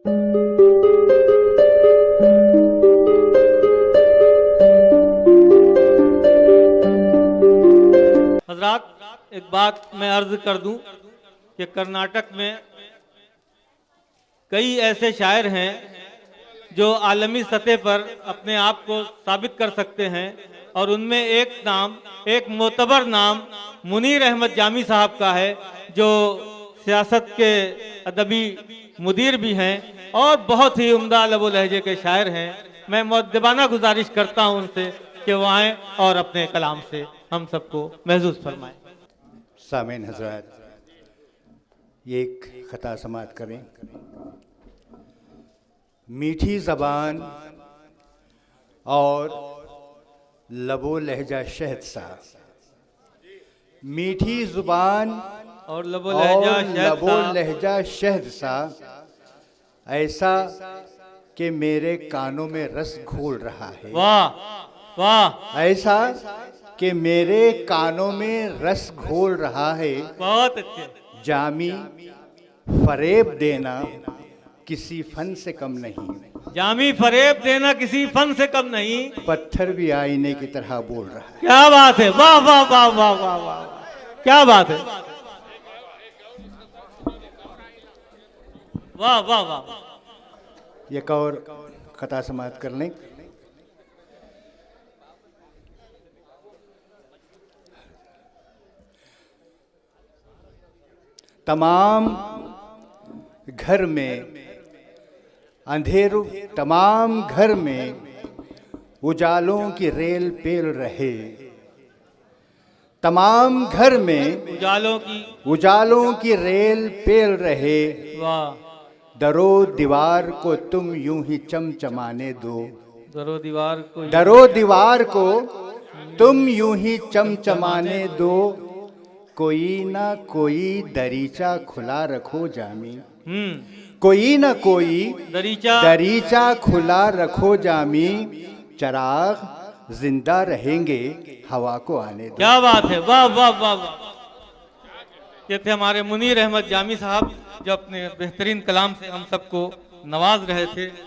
हजरात, एक बात मैं अर्ज कर दूं कि कर्नाटक में कई ऐसे शायर हैं जो आलमी सतह पर अपने आप को साबित कर सकते हैं, और उनमें एक मोतबर नाम मुनीर अहमद जामी साहब का है, जो सियासत के अदबी मुदीर भी हैं और बहुत ही उम्दा लबो लहजे के शायर हैं। मैं मुअद्दबाना गुजारिश करता हूं उनसे कि वो आएँ और अपने कलाम से हम सबको महसूस फरमाएं। सामीन हजरात, ये एक खता समात करें। मीठी ज़बान और लबो लहजा शहद सा, मीठी ज़ुबान और लबो लहजा शहद सा, ऐसा कि मेरे कानों में रस घोल रहा है। वाह वाह, ऐसा कि मेरे कानों में रस घोल रहा है। बहुत अच्छे। जामी फरेब देना किसी फन से कम नहीं, जामी फरेब देना किसी फन से कम नहीं। पत्थर भी आईने की तरह बोल रहा है। क्या बात है, वाह वाह वाह वाह वाह वाह, क्या बात है, वाह वाह वाह। एक और खता समात कर लें। तमाम घर में अंधेरों, तमाम घर में उजालों की रेल पेल रहे। तमाम घर में उजालों की रेल पेल रहे। वाह। दरो दीवार को तुम यूं ही चमचमाने दो, दरो दीवार को तुम यूं ही चमचमाने दो। कोई ना कोई दरीचा खुला रखो जामी, कोई ना कोई दरीचा खुला रखो जामी। चराग जिंदा रहेंगे, हवा को आने दो। क्या बात है, वाह वाह वाह वाह। ये थे हमारे मुनीर अहमद जामी साहब, जो अपने बेहतरीन कलाम से हम सबको नवाज रहे थे।